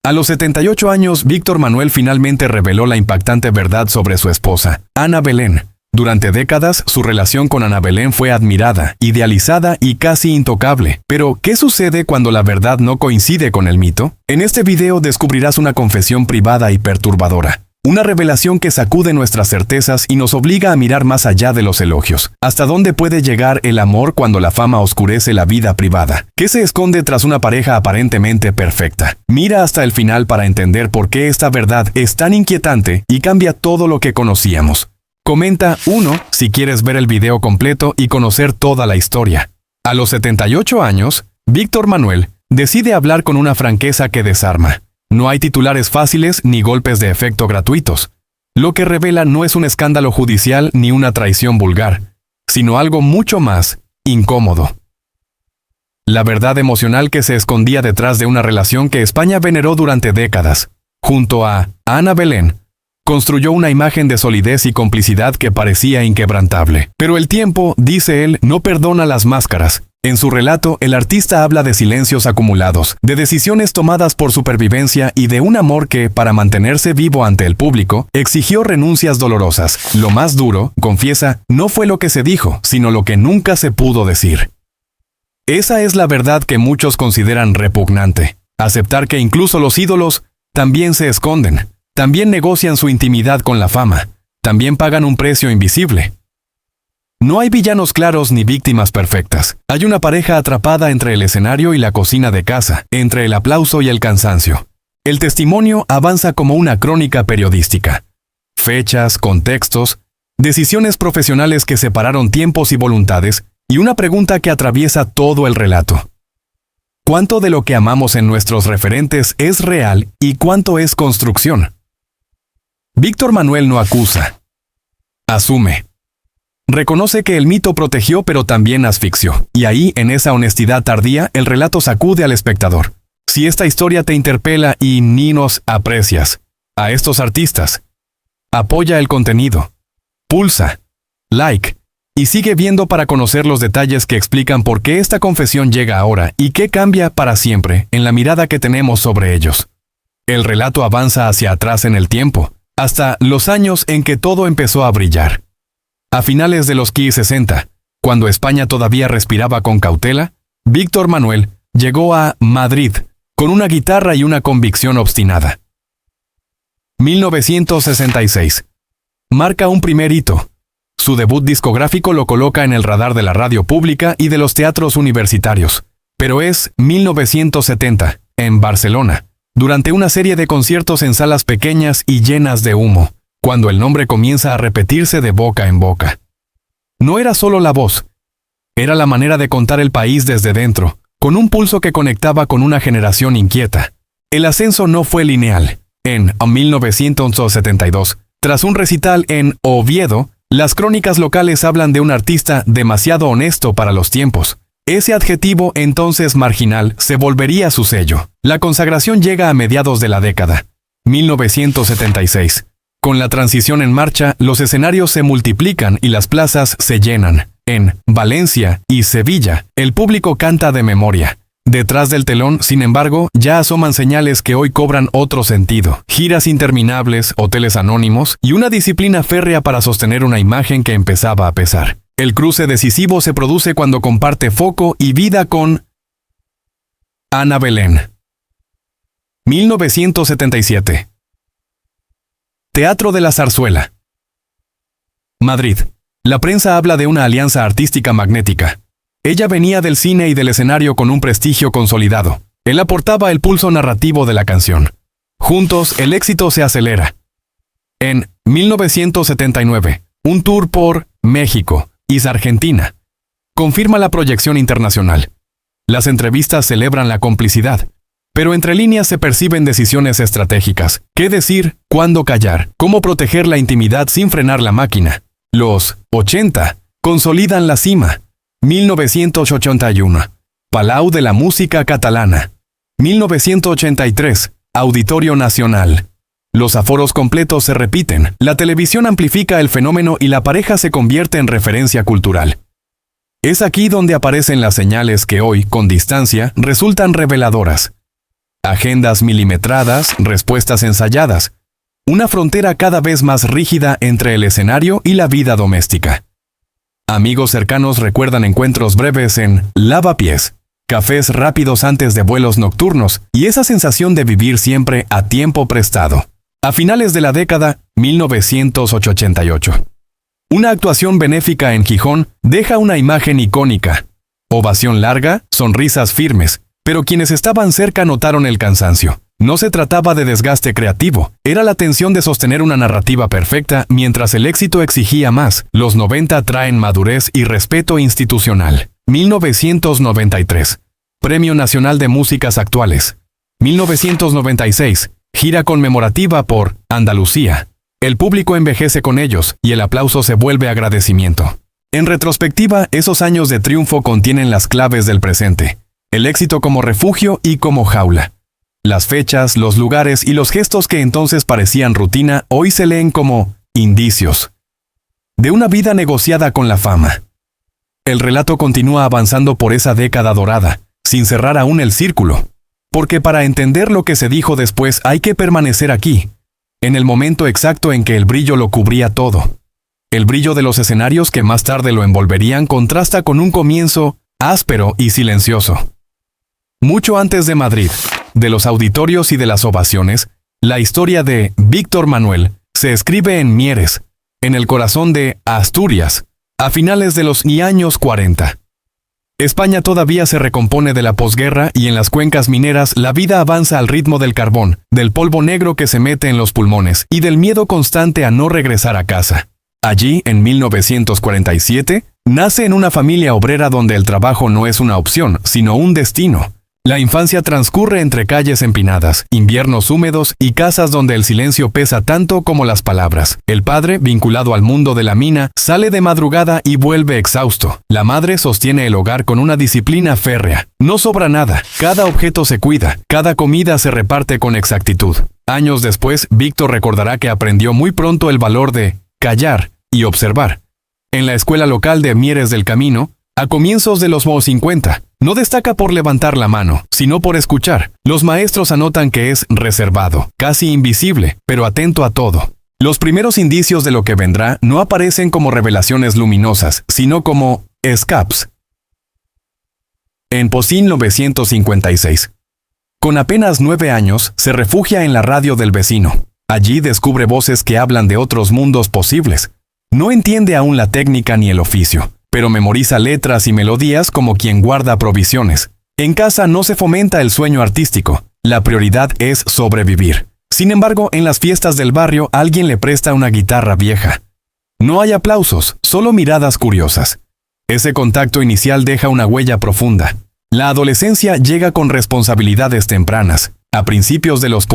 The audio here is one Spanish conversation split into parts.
A los 78 años, Víctor Manuel finalmente reveló la impactante verdad sobre su esposa, Ana Belén. Durante décadas, su relación con Ana Belén fue admirada, idealizada y casi intocable. Pero, ¿qué sucede cuando la verdad no coincide con el mito? En este video descubrirás una confesión privada y perturbadora. Una revelación que sacude nuestras certezas y nos obliga a mirar más allá de los elogios. ¿Hasta dónde puede llegar el amor cuando la fama oscurece la vida privada? ¿Qué se esconde tras una pareja aparentemente perfecta? Mira hasta el final para entender por qué esta verdad es tan inquietante y cambia todo lo que conocíamos. Comenta 1 si quieres ver el video completo y conocer toda la historia. A los 78 años, Víctor Manuel decide hablar con una franqueza que desarma. No hay titulares fáciles ni golpes de efecto gratuitos. Lo que revela no es un escándalo judicial ni una traición vulgar, sino algo mucho más incómodo. La verdad emocional que se escondía detrás de una relación que España veneró durante décadas. Junto a Ana Belén, construyó una imagen de solidez y complicidad que parecía inquebrantable. Pero el tiempo, dice él, no perdona las máscaras. En su relato, el artista habla de silencios acumulados, de decisiones tomadas por supervivencia y de un amor que, para mantenerse vivo ante el público, exigió renuncias dolorosas. Lo más duro, confiesa, no fue lo que se dijo, sino lo que nunca se pudo decir. Esa es la verdad que muchos consideran repugnante. Aceptar que incluso los ídolos también se esconden, también negocian su intimidad con la fama, también pagan un precio invisible. No hay villanos claros ni víctimas perfectas. Hay una pareja atrapada entre el escenario y la cocina de casa, entre el aplauso y el cansancio. El testimonio avanza como una crónica periodística. Fechas, contextos, decisiones profesionales que separaron tiempos y voluntades, y una pregunta que atraviesa todo el relato. ¿Cuánto de lo que amamos en nuestros referentes es real y cuánto es construcción? Víctor Manuel no acusa. Asume. Reconoce que el mito protegió pero también asfixió. Y ahí, en esa honestidad tardía, el relato sacude al espectador. Si esta historia te interpela y ni nos aprecias a estos artistas, apoya el contenido, pulsa, like, y sigue viendo para conocer los detalles que explican por qué esta confesión llega ahora y qué cambia para siempre en la mirada que tenemos sobre ellos. El relato avanza hacia atrás en el tiempo, hasta los años en que todo empezó a brillar. A finales de los 60, cuando España todavía respiraba con cautela, Víctor Manuel llegó a Madrid con una guitarra y una convicción obstinada. 1966. Marca un primer hito. Su debut discográfico lo coloca en el radar de la radio pública y de los teatros universitarios. Pero es 1970, en Barcelona, durante una serie de conciertos en salas pequeñas y llenas de humo, cuando el nombre comienza a repetirse de boca en boca. No era solo la voz, era la manera de contar el país desde dentro, con un pulso que conectaba con una generación inquieta. El ascenso no fue lineal. En 1972, tras un recital en Oviedo, las crónicas locales hablan de un artista demasiado honesto para los tiempos. Ese adjetivo, entonces marginal, se volvería su sello. La consagración llega a mediados de la década. 1976. Con la transición en marcha, los escenarios se multiplican y las plazas se llenan. En Valencia y Sevilla, el público canta de memoria. Detrás del telón, sin embargo, ya asoman señales que hoy cobran otro sentido. Giras interminables, hoteles anónimos y una disciplina férrea para sostener una imagen que empezaba a pesar. El cruce decisivo se produce cuando comparte foco y vida con Ana Belén. 1977. Teatro de la Zarzuela. Madrid. La prensa habla de una alianza artística magnética. Ella venía del cine y del escenario con un prestigio consolidado. Él aportaba el pulso narrativo de la canción. Juntos, el éxito se acelera. En 1979, un tour por México y Argentina confirma la proyección internacional. Las entrevistas celebran la complicidad, pero entre líneas se perciben decisiones estratégicas. ¿Qué decir? ¿Cuándo callar? ¿Cómo proteger la intimidad sin frenar la máquina? Los 80 consolidan la cima. 1981. Palau de la Música Catalana. 1983. Auditorio Nacional. Los aforos completos se repiten, la televisión amplifica el fenómeno y la pareja se convierte en referencia cultural. Es aquí donde aparecen las señales que hoy, con distancia, resultan reveladoras. Agendas milimetradas, respuestas ensayadas. Una frontera cada vez más rígida entre el escenario y la vida doméstica. Amigos cercanos recuerdan encuentros breves en lavapiés, cafés rápidos antes de vuelos nocturnos y esa sensación de vivir siempre a tiempo prestado. A finales de la década 1988. Una actuación benéfica en Gijón deja una imagen icónica. Ovación larga, sonrisas firmes, pero quienes estaban cerca notaron el cansancio. No se trataba de desgaste creativo, era la tensión de sostener una narrativa perfecta mientras el éxito exigía más. Los 90 traen madurez y respeto institucional. 1993. Premio Nacional de Músicas Actuales. 1996. Gira conmemorativa por Andalucía. El público envejece con ellos y el aplauso se vuelve agradecimiento. En retrospectiva, esos años de triunfo contienen las claves del presente. El éxito como refugio y como jaula. Las fechas, los lugares y los gestos que entonces parecían rutina hoy se leen como indicios de una vida negociada con la fama. El relato continúa avanzando por esa década dorada, sin cerrar aún el círculo. Porque para entender lo que se dijo después hay que permanecer aquí, en el momento exacto en que el brillo lo cubría todo. El brillo de los escenarios que más tarde lo envolverían contrasta con un comienzo áspero y silencioso. Mucho antes de Madrid, de los auditorios y de las ovaciones, la historia de Víctor Manuel se escribe en Mieres, en el corazón de Asturias, a finales de los años 40. España todavía se recompone de la posguerra y en las cuencas mineras la vida avanza al ritmo del carbón, del polvo negro que se mete en los pulmones y del miedo constante a no regresar a casa. Allí, en 1947, nace en una familia obrera donde el trabajo no es una opción, sino un destino. La infancia transcurre entre calles empinadas, inviernos húmedos y casas donde el silencio pesa tanto como las palabras. El padre, vinculado al mundo de la mina, sale de madrugada y vuelve exhausto. La madre sostiene el hogar con una disciplina férrea. No sobra nada, cada objeto se cuida, cada comida se reparte con exactitud. Años después, Víctor recordará que aprendió muy pronto el valor de callar y observar. En la escuela local de Mieres del Camino, a comienzos de los 50, no destaca por levantar la mano, sino por escuchar. Los maestros anotan que es reservado, casi invisible, pero atento a todo. Los primeros indicios de lo que vendrá no aparecen como revelaciones luminosas, sino como escapes. En 1956. Con apenas 9 años, se refugia en la radio del vecino. Allí descubre voces que hablan de otros mundos posibles. No entiende aún la técnica ni el oficio, pero memoriza letras y melodías como quien guarda provisiones. En casa no se fomenta el sueño artístico, la prioridad es sobrevivir. Sin embargo, en las fiestas del barrio alguien le presta una guitarra vieja. No hay aplausos, solo miradas curiosas. Ese contacto inicial deja una huella profunda. La adolescencia llega con responsabilidades tempranas, a principios de los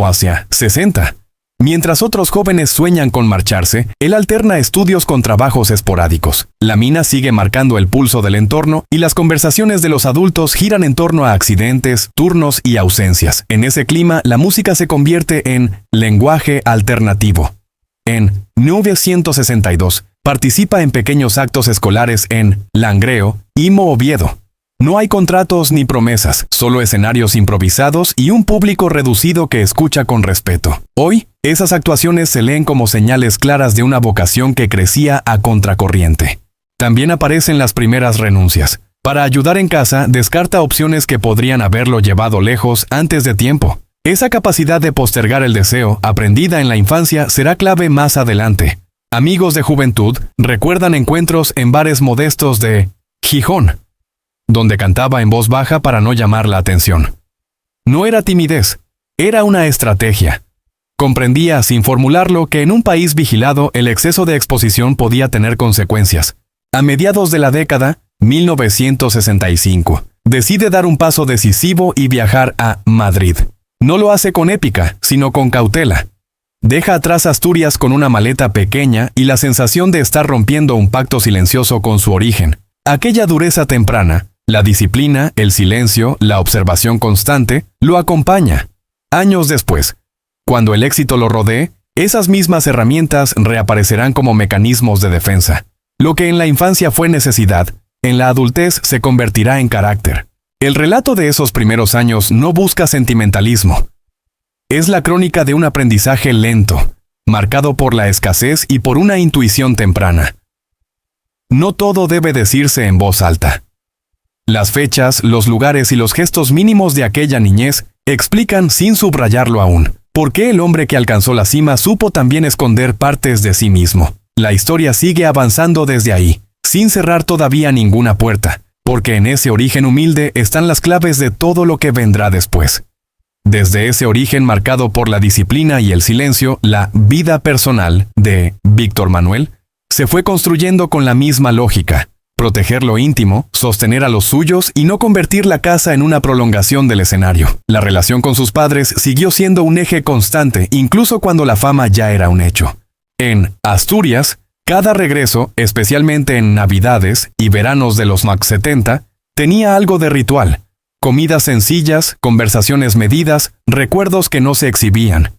60. Mientras otros jóvenes sueñan con marcharse, él alterna estudios con trabajos esporádicos. La mina sigue marcando el pulso del entorno y las conversaciones de los adultos giran en torno a accidentes, turnos y ausencias. En ese clima, la música se convierte en lenguaje alternativo. En 1962, participa en pequeños actos escolares en Langreo y Oviedo. No hay contratos ni promesas, solo escenarios improvisados y un público reducido que escucha con respeto. Hoy, esas actuaciones se leen como señales claras de una vocación que crecía a contracorriente. También aparecen las primeras renuncias. Para ayudar en casa, descarta opciones que podrían haberlo llevado lejos antes de tiempo. Esa capacidad de postergar el deseo, aprendida en la infancia, será clave más adelante. Amigos de juventud recuerdan encuentros en bares modestos de Gijón, donde cantaba en voz baja para no llamar la atención. No era timidez, era una estrategia. Comprendía, sin formularlo, que en un país vigilado el exceso de exposición podía tener consecuencias. A mediados de la década, 1965, decide dar un paso decisivo y viajar a Madrid. No lo hace con épica, sino con cautela. Deja atrás Asturias con una maleta pequeña y la sensación de estar rompiendo un pacto silencioso con su origen. Aquella dureza temprana, la disciplina, el silencio, la observación constante, lo acompaña. Años después, cuando el éxito lo rodee, esas mismas herramientas reaparecerán como mecanismos de defensa. Lo que en la infancia fue necesidad, en la adultez se convertirá en carácter. El relato de esos primeros años no busca sentimentalismo. Es la crónica de un aprendizaje lento, marcado por la escasez y por una intuición temprana. No todo debe decirse en voz alta. Las fechas, los lugares y los gestos mínimos de aquella niñez explican, sin subrayarlo aún, por qué el hombre que alcanzó la cima supo también esconder partes de sí mismo. La historia sigue avanzando desde ahí, sin cerrar todavía ninguna puerta, porque en ese origen humilde están las claves de todo lo que vendrá después. Desde ese origen marcado por la disciplina y el silencio, la vida personal de Víctor Manuel se fue construyendo con la misma lógica: proteger lo íntimo, sostener a los suyos y no convertir la casa en una prolongación del escenario. La relación con sus padres siguió siendo un eje constante, incluso cuando la fama ya era un hecho. En Asturias, cada regreso, especialmente en Navidades y veranos de los Max 70, tenía algo de ritual. Comidas sencillas, conversaciones medidas, recuerdos que no se exhibían.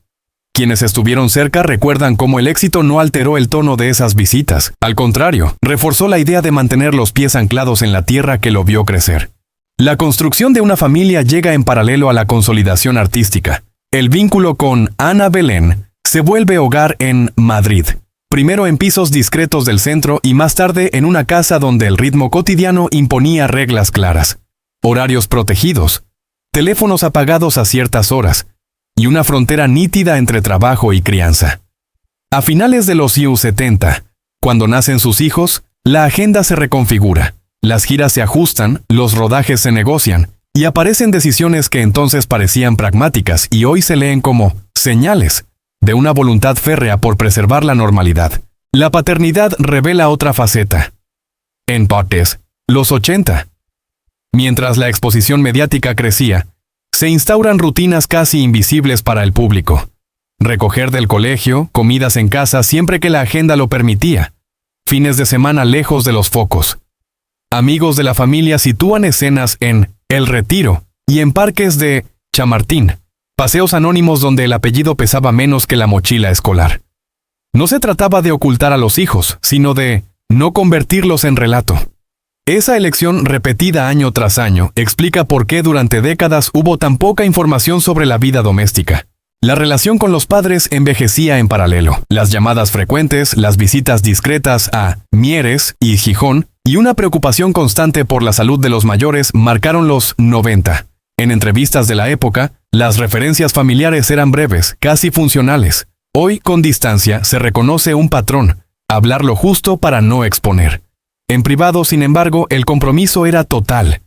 Quienes estuvieron cerca recuerdan cómo el éxito no alteró el tono de esas visitas. Al contrario, reforzó la idea de mantener los pies anclados en la tierra que lo vio crecer. La construcción de una familia llega en paralelo a la consolidación artística. El vínculo con Ana Belén se vuelve hogar en Madrid. Primero en pisos discretos del centro y más tarde en una casa donde el ritmo cotidiano imponía reglas claras. Horarios protegidos, teléfonos apagados a ciertas horas, y una frontera nítida entre trabajo y crianza. A finales de los años 70, cuando nacen sus hijos, la agenda se reconfigura, las giras se ajustan, los rodajes se negocian, y aparecen decisiones que entonces parecían pragmáticas y hoy se leen como señales de una voluntad férrea por preservar la normalidad. La paternidad revela otra faceta. En partes, los 80. Mientras la exposición mediática crecía, se instauran rutinas casi invisibles para el público. Recoger del colegio, comidas en casa siempre que la agenda lo permitía, fines de semana lejos de los focos. Amigos de la familia sitúan escenas en El Retiro y en parques de Chamartín, paseos anónimos donde el apellido pesaba menos que la mochila escolar. No se trataba de ocultar a los hijos, sino de no convertirlos en relato. Esa elección repetida año tras año explica por qué durante décadas hubo tan poca información sobre la vida doméstica. La relación con los padres envejecía en paralelo. Las llamadas frecuentes, las visitas discretas a Mieres y Gijón y una preocupación constante por la salud de los mayores marcaron los 90. En entrevistas de la época, las referencias familiares eran breves, casi funcionales. Hoy, con distancia, se reconoce un patrón: hablar lo justo para no exponer. En privado, sin embargo, el compromiso era total.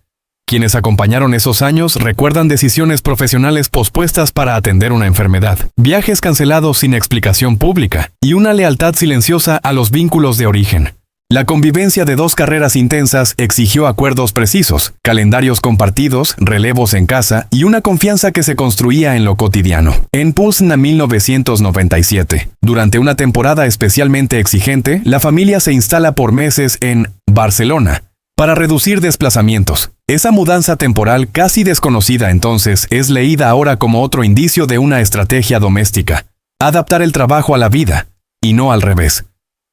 Quienes acompañaron esos años recuerdan decisiones profesionales pospuestas para atender una enfermedad, viajes cancelados sin explicación pública y una lealtad silenciosa a los vínculos de origen. La convivencia de dos carreras intensas exigió acuerdos precisos, calendarios compartidos, relevos en casa y una confianza que se construía en lo cotidiano. En Pulsna 1997, durante una temporada especialmente exigente, la familia se instala por meses en Barcelona para reducir desplazamientos. Esa mudanza temporal casi desconocida entonces es leída ahora como otro indicio de una estrategia doméstica: adaptar el trabajo a la vida, y no al revés.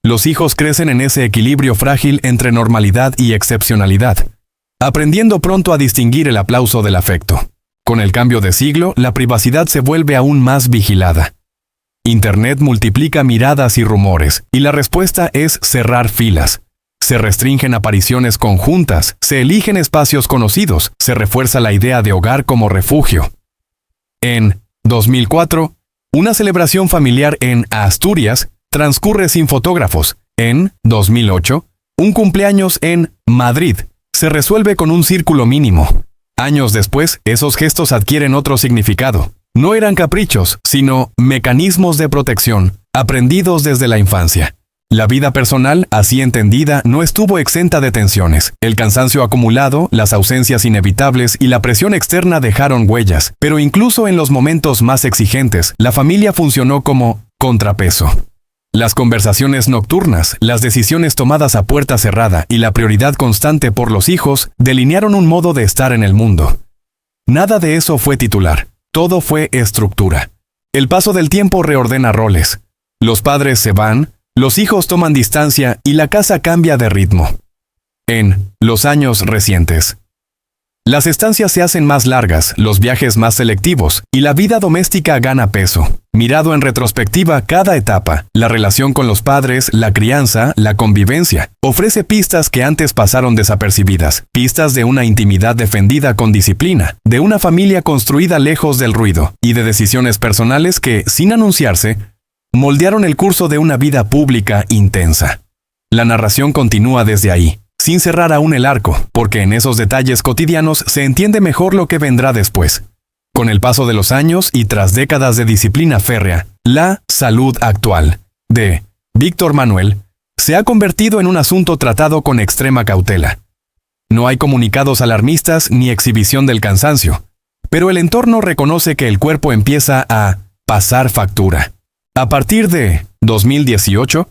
Los hijos crecen en ese equilibrio frágil entre normalidad y excepcionalidad, aprendiendo pronto a distinguir el aplauso del afecto. Con el cambio de siglo, la privacidad se vuelve aún más vigilada. Internet multiplica miradas y rumores, y la respuesta es cerrar filas. Se restringen apariciones conjuntas, se eligen espacios conocidos, se refuerza la idea de hogar como refugio. En 2004, una celebración familiar en Asturias transcurre sin fotógrafos. En 2008, un cumpleaños en Madrid se resuelve con un círculo mínimo. Años después, esos gestos adquieren otro significado. No eran caprichos, sino mecanismos de protección, aprendidos desde la infancia. La vida personal, así entendida, no estuvo exenta de tensiones. El cansancio acumulado, las ausencias inevitables y la presión externa dejaron huellas. Pero incluso en los momentos más exigentes, la familia funcionó como contrapeso. Las conversaciones nocturnas, las decisiones tomadas a puerta cerrada y la prioridad constante por los hijos delinearon un modo de estar en el mundo. Nada de eso fue titular, todo fue estructura. El paso del tiempo reordena roles. Los padres se van, los hijos toman distancia y la casa cambia de ritmo. En los años recientes, Las estancias se hacen más largas, los viajes más selectivos, y la vida doméstica gana peso. Mirado en retrospectiva, cada etapa, la relación con los padres, la crianza, la convivencia, ofrece pistas que antes pasaron desapercibidas, pistas de una intimidad defendida con disciplina, de una familia construida lejos del ruido, y de decisiones personales que, sin anunciarse, moldearon el curso de una vida pública intensa. La narración continúa desde ahí, sin cerrar aún el arco, porque en esos detalles cotidianos se entiende mejor lo que vendrá después. Con el paso de los años y tras décadas de disciplina férrea, la salud actual de Víctor Manuel se ha convertido en un asunto tratado con extrema cautela. No hay comunicados alarmistas ni exhibición del cansancio, pero el entorno reconoce que el cuerpo empieza a pasar factura. A partir de 2018,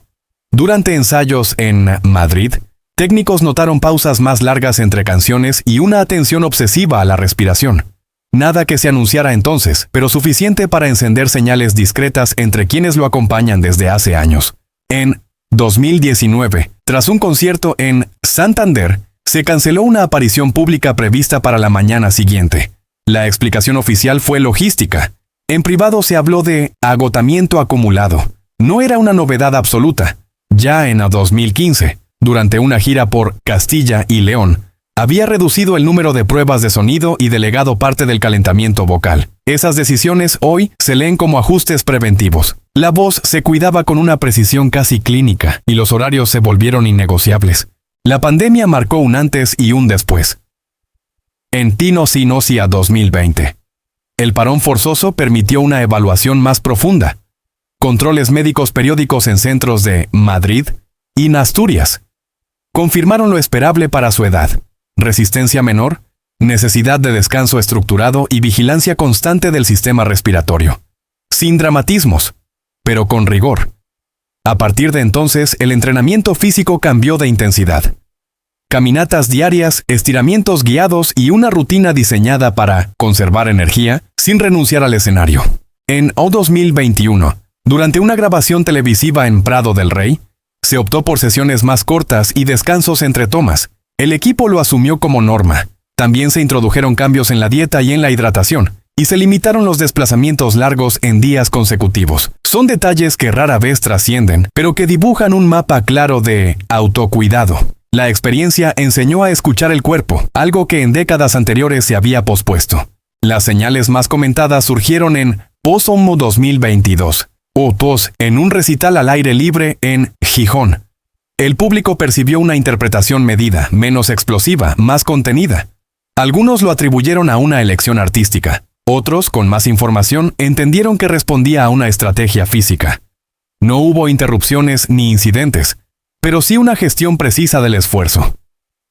durante ensayos en Madrid, técnicos notaron pausas más largas entre canciones y una atención obsesiva a la respiración. Nada que se anunciara entonces, pero suficiente para encender señales discretas entre quienes lo acompañan desde hace años. En 2019, tras un concierto en Santander, se canceló una aparición pública prevista para la mañana siguiente. La explicación oficial fue logística. En privado se habló de agotamiento acumulado. No era una novedad absoluta. Ya en 2015, durante una gira por Castilla y León, había reducido el número de pruebas de sonido y delegado parte del calentamiento vocal. Esas decisiones hoy se leen como ajustes preventivos. La voz se cuidaba con una precisión casi clínica y los horarios se volvieron innegociables. La pandemia marcó un antes y un después. En Tino-Sinosia 2020. El parón forzoso permitió una evaluación más profunda. Controles médicos periódicos en centros de Madrid y en Asturias confirmaron lo esperable para su edad. Resistencia menor, necesidad de descanso estructurado y vigilancia constante del sistema respiratorio. Sin dramatismos, pero con rigor. A partir de entonces, el entrenamiento físico cambió de intensidad. Caminatas diarias, estiramientos guiados y una rutina diseñada para conservar energía sin renunciar al escenario. En 2021, durante una grabación televisiva en Prado del Rey, se optó por sesiones más cortas y descansos entre tomas. El equipo lo asumió como norma. También se introdujeron cambios en la dieta y en la hidratación, y se limitaron los desplazamientos largos en días consecutivos. Son detalles que rara vez trascienden, pero que dibujan un mapa claro de autocuidado. La experiencia enseñó a escuchar el cuerpo, algo que en décadas anteriores se había pospuesto. Las señales más comentadas surgieron en Posomo 2022, o POS, en un recital al aire libre en Gijón. El público percibió una interpretación medida, menos explosiva, más contenida. Algunos lo atribuyeron a una elección artística. Otros, con más información, entendieron que respondía a una estrategia física. No hubo interrupciones ni incidentes, pero sí una gestión precisa del esfuerzo.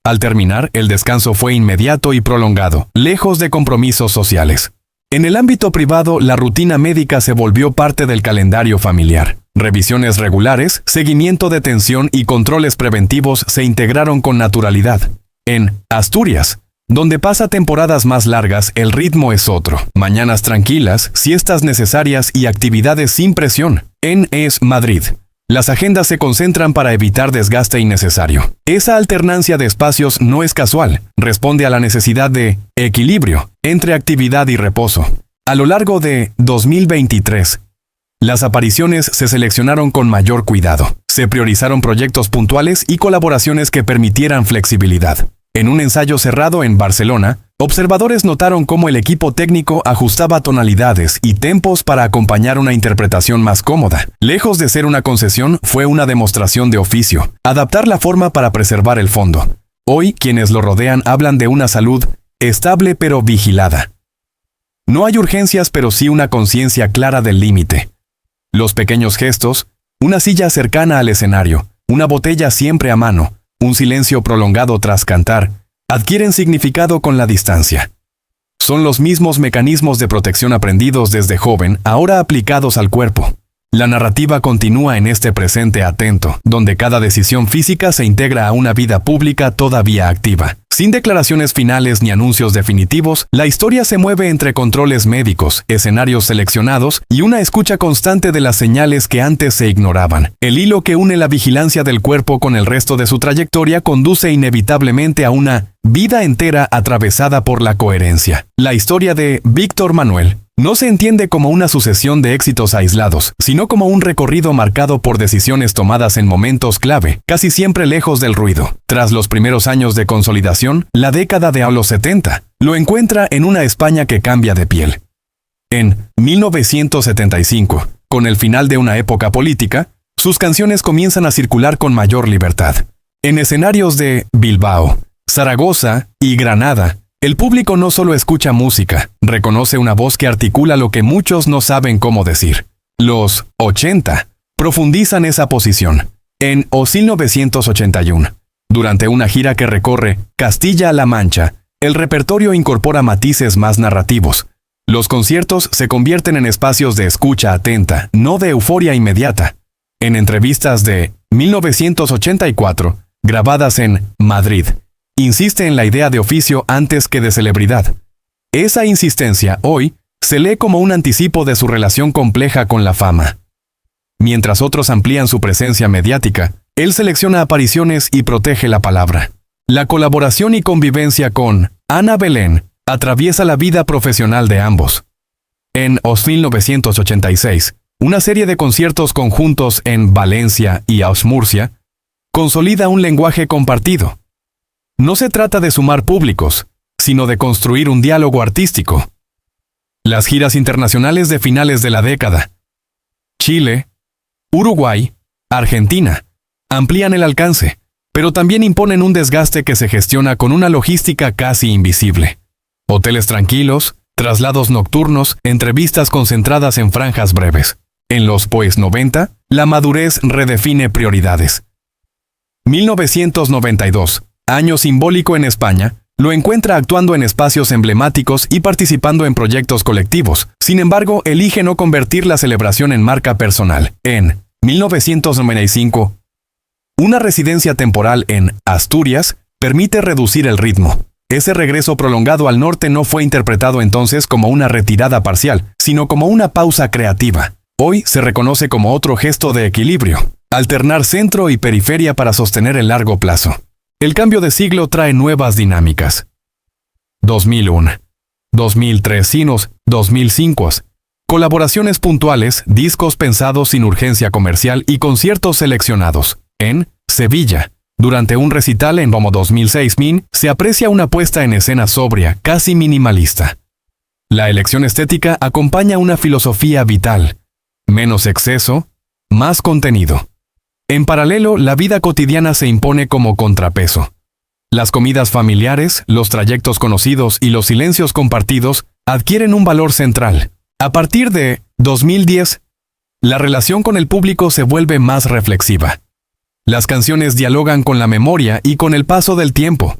Al terminar, el descanso fue inmediato y prolongado, lejos de compromisos sociales. En el ámbito privado, la rutina médica se volvió parte del calendario familiar. Revisiones regulares, seguimiento de tensión y controles preventivos se integraron con naturalidad. En Asturias, donde pasa temporadas más largas, el ritmo es otro. Mañanas tranquilas, siestas necesarias y actividades sin presión. En Madrid, las agendas se concentran para evitar desgaste innecesario. Esa alternancia de espacios no es casual, responde a la necesidad de equilibrio entre actividad y reposo. A lo largo de 2023, las apariciones se seleccionaron con mayor cuidado. Se priorizaron proyectos puntuales y colaboraciones que permitieran flexibilidad. En un ensayo cerrado en Barcelona, observadores notaron cómo el equipo técnico ajustaba tonalidades y tempos para acompañar una interpretación más cómoda. Lejos de ser una concesión, fue una demostración de oficio, adaptar la forma para preservar el fondo. Hoy, quienes lo rodean hablan de una salud estable pero vigilada. No hay urgencias, pero sí una conciencia clara del límite. Los pequeños gestos, una silla cercana al escenario, una botella siempre a mano, un silencio prolongado tras cantar, adquieren significado con la distancia. Son los mismos mecanismos de protección aprendidos desde joven, ahora aplicados al cuerpo. La narrativa continúa en este presente atento, donde cada decisión física se integra a una vida pública todavía activa. Sin declaraciones finales ni anuncios definitivos, la historia se mueve entre controles médicos, escenarios seleccionados y una escucha constante de las señales que antes se ignoraban. El hilo que une la vigilancia del cuerpo con el resto de su trayectoria conduce inevitablemente a una vida entera atravesada por la coherencia. La historia de Víctor Manuel no se entiende como una sucesión de éxitos aislados, sino como un recorrido marcado por decisiones tomadas en momentos clave, casi siempre lejos del ruido. Tras los primeros años de consolidación, la década de los 70 lo encuentra en una España que cambia de piel. En 1975, con el final de una época política, sus canciones comienzan a circular con mayor libertad. En escenarios de Bilbao, Zaragoza y Granada, el público no solo escucha música, reconoce una voz que articula lo que muchos no saben cómo decir. Los 80 profundizan esa posición. En 1981, durante una gira que recorre Castilla-La Mancha, el repertorio incorpora matices más narrativos. Los conciertos se convierten en espacios de escucha atenta, no de euforia inmediata. En entrevistas de 1984, grabadas en Madrid, insiste en la idea de oficio antes que de celebridad. Esa insistencia, hoy, se lee como un anticipo de su relación compleja con la fama. Mientras otros amplían su presencia mediática, él selecciona apariciones y protege la palabra. La colaboración y convivencia con Ana Belén atraviesa la vida profesional de ambos. En 1986, una serie de conciertos conjuntos en Valencia y Murcia consolida un lenguaje compartido. No se trata de sumar públicos, sino de construir un diálogo artístico. Las giras internacionales de finales de la década, Chile, Uruguay, Argentina, amplían el alcance, pero también imponen un desgaste que se gestiona con una logística casi invisible. Hoteles tranquilos, traslados nocturnos, entrevistas concentradas en franjas breves. En los 90, la madurez redefine prioridades. 1992, año simbólico en España, lo encuentra actuando en espacios emblemáticos y participando en proyectos colectivos. Sin embargo, elige no convertir la celebración en marca personal. En 1995, una residencia temporal en Asturias permite reducir el ritmo. Ese regreso prolongado al norte no fue interpretado entonces como una retirada parcial, sino como una pausa creativa. Hoy se reconoce como otro gesto de equilibrio, alternar centro y periferia para sostener el largo plazo. El cambio de siglo trae nuevas dinámicas. 2001, 2003 sinos, 2005, colaboraciones puntuales, discos pensados sin urgencia comercial y conciertos seleccionados. En Sevilla, durante un recital en 2006 se aprecia una puesta en escena sobria, casi minimalista. La elección estética acompaña una filosofía vital. Menos exceso, más contenido. En paralelo, la vida cotidiana se impone como contrapeso. Las comidas familiares, los trayectos conocidos y los silencios compartidos adquieren un valor central. A partir de 2010, la relación con el público se vuelve más reflexiva. Las canciones dialogan con la memoria y con el paso del tiempo.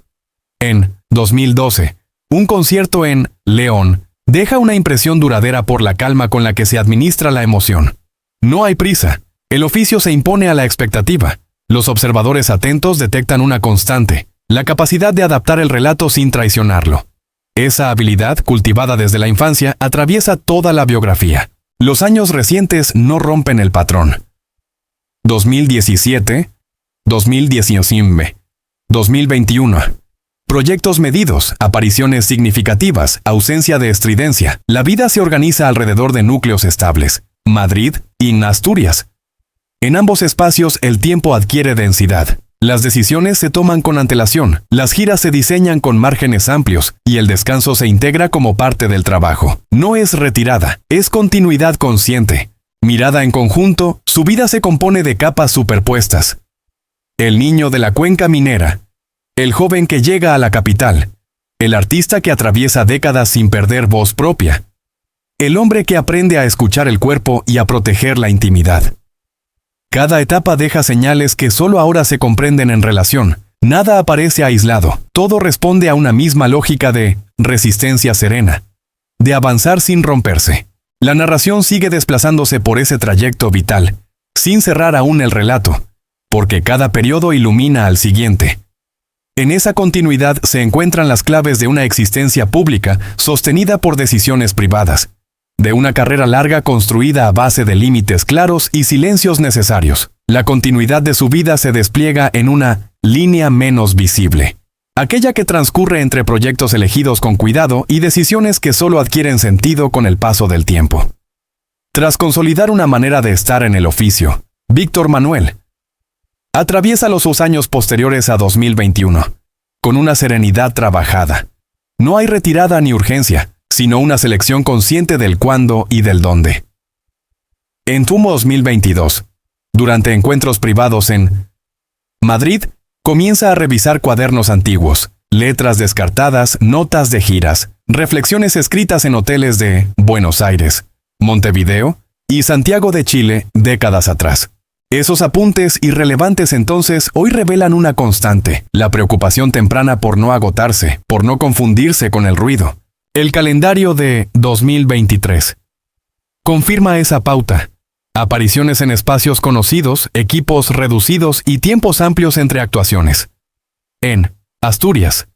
En 2012, un concierto en León deja una impresión duradera por la calma con la que se administra la emoción. No hay prisa. El oficio se impone a la expectativa. Los observadores atentos detectan una constante, la capacidad de adaptar el relato sin traicionarlo. Esa habilidad, cultivada desde la infancia, atraviesa toda la biografía. Los años recientes no rompen el patrón. 2017, 2019, 2021. Proyectos medidos, apariciones significativas, ausencia de estridencia. La vida se organiza alrededor de núcleos estables. Madrid y Asturias. En ambos espacios el tiempo adquiere densidad. Las decisiones se toman con antelación, las giras se diseñan con márgenes amplios y el descanso se integra como parte del trabajo. No es retirada, es continuidad consciente. Mirada en conjunto, su vida se compone de capas superpuestas. El niño de la cuenca minera, el joven que llega a la capital, el artista que atraviesa décadas sin perder voz propia, el hombre que aprende a escuchar el cuerpo y a proteger la intimidad. Cada etapa deja señales que solo ahora se comprenden en relación. Nada aparece aislado. Todo responde a una misma lógica de resistencia serena, de avanzar sin romperse. La narración sigue desplazándose por ese trayecto vital, sin cerrar aún el relato, porque cada periodo ilumina al siguiente. En esa continuidad se encuentran las claves de una existencia pública sostenida por decisiones privadas, de una carrera larga construida a base de límites claros y silencios necesarios. La continuidad de su vida se despliega en una línea menos visible, aquella que transcurre entre proyectos elegidos con cuidado y decisiones que solo adquieren sentido con el paso del tiempo. Tras consolidar una manera de estar en el oficio, Víctor Manuel atraviesa sus años posteriores a 2021, con una serenidad trabajada. No hay retirada ni urgencia, sino una selección consciente del cuándo y del dónde. En Tumo 2022, durante encuentros privados en Madrid, comienza a revisar cuadernos antiguos, letras descartadas, notas de giras, reflexiones escritas en hoteles de Buenos Aires, Montevideo y Santiago de Chile décadas atrás. Esos apuntes irrelevantes entonces hoy revelan una constante, la preocupación temprana por no agotarse, por no confundirse con el ruido. El calendario de 2023 confirma esa pauta. Apariciones en espacios conocidos, equipos reducidos y tiempos amplios entre actuaciones. En Asturias,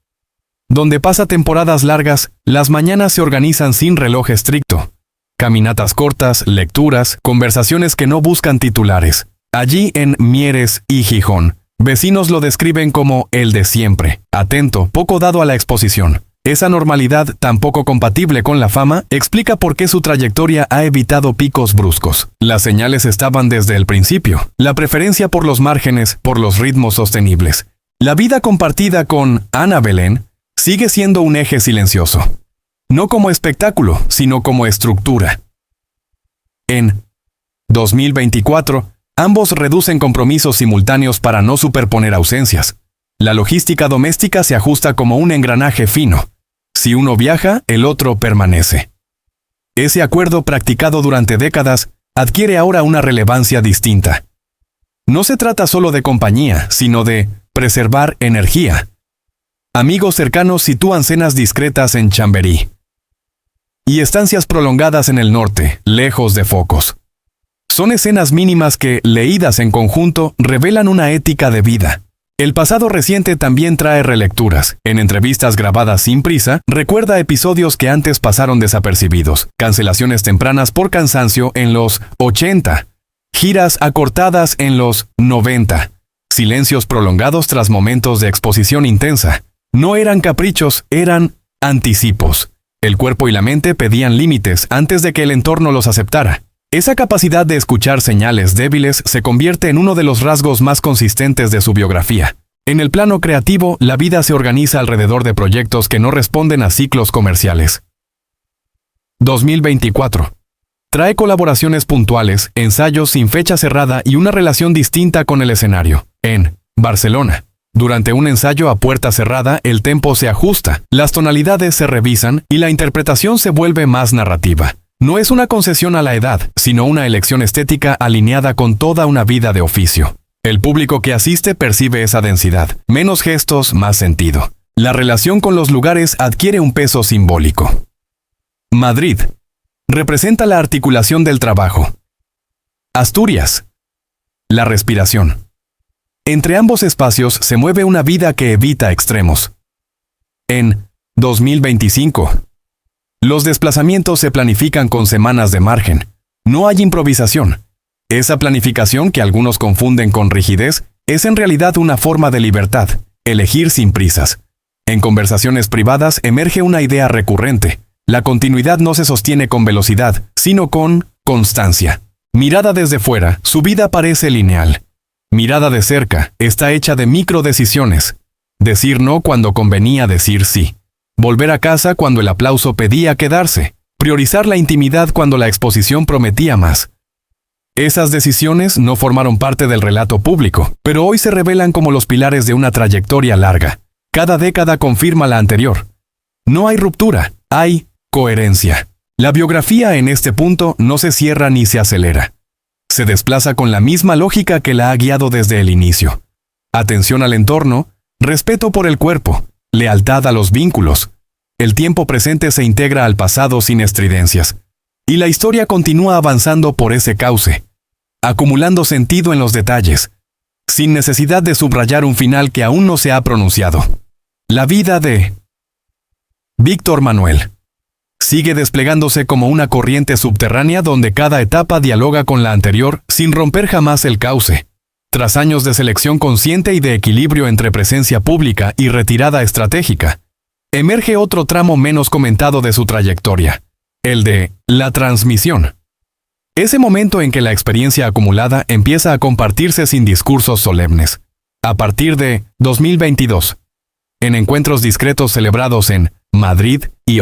donde pasa temporadas largas, las mañanas se organizan sin reloj estricto. Caminatas cortas, lecturas, conversaciones que no buscan titulares. Allí en Mieres y Gijón, vecinos lo describen como el de siempre, atento, poco dado a la exposición. Esa normalidad, tan poco compatible con la fama, explica por qué su trayectoria ha evitado picos bruscos. Las señales estaban desde el principio, la preferencia por los márgenes, por los ritmos sostenibles. La vida compartida con Ana Belén sigue siendo un eje silencioso. No como espectáculo, sino como estructura. En 2024, ambos reducen compromisos simultáneos para no superponer ausencias. La logística doméstica se ajusta como un engranaje fino. Si uno viaja, el otro permanece. Ese acuerdo practicado durante décadas adquiere ahora una relevancia distinta. No se trata solo de compañía, sino de preservar energía. Amigos cercanos sitúan cenas discretas en Chamberí y estancias prolongadas en el norte, lejos de focos. Son escenas mínimas que, leídas en conjunto, revelan una ética de vida. El pasado reciente también trae relecturas. En entrevistas grabadas sin prisa, recuerda episodios que antes pasaron desapercibidos, cancelaciones tempranas por cansancio en los 80, giras acortadas en los 90, silencios prolongados tras momentos de exposición intensa. No eran caprichos, eran anticipos. El cuerpo y la mente pedían límites antes de que el entorno los aceptara. Esa capacidad de escuchar señales débiles se convierte en uno de los rasgos más consistentes de su biografía. En el plano creativo, la vida se organiza alrededor de proyectos que no responden a ciclos comerciales. 2024. Trae colaboraciones puntuales, ensayos sin fecha cerrada y una relación distinta con el escenario. En Barcelona. Durante un ensayo a puerta cerrada, el tempo se ajusta, las tonalidades se revisan y la interpretación se vuelve más narrativa. No es una concesión a la edad, sino una elección estética alineada con toda una vida de oficio. El público que asiste percibe esa densidad, menos gestos, más sentido. La relación con los lugares adquiere un peso simbólico. Madrid. Representa la articulación del trabajo. Asturias. La respiración. Entre ambos espacios se mueve una vida que evita extremos. En 2025. Los desplazamientos se planifican con semanas de margen. No hay improvisación. Esa planificación que algunos confunden con rigidez es en realidad una forma de libertad, elegir sin prisas. En conversaciones privadas emerge una idea recurrente. La continuidad no se sostiene con velocidad, sino con constancia. Mirada desde fuera, su vida parece lineal. Mirada de cerca, está hecha de microdecisiones. Decir no cuando convenía decir sí. Volver a casa cuando el aplauso pedía quedarse. Priorizar la intimidad cuando la exposición prometía más. Esas decisiones no formaron parte del relato público, pero hoy se revelan como los pilares de una trayectoria larga. Cada década confirma la anterior. No hay ruptura, hay coherencia. La biografía en este punto no se cierra ni se acelera. Se desplaza con la misma lógica que la ha guiado desde el inicio. Atención al entorno, respeto por el cuerpo, lealtad a los vínculos. El tiempo presente se integra al pasado sin estridencias. Y la historia continúa avanzando por ese cauce, acumulando sentido en los detalles, sin necesidad de subrayar un final que aún no se ha pronunciado. La vida de Víctor Manuel sigue desplegándose como una corriente subterránea donde cada etapa dialoga con la anterior sin romper jamás el cauce. Tras años de selección consciente y de equilibrio entre presencia pública y retirada estratégica, emerge otro tramo menos comentado de su trayectoria, el de la transmisión. Ese momento en que la experiencia acumulada empieza a compartirse sin discursos solemnes. A partir de 2022, en encuentros discretos celebrados en Madrid y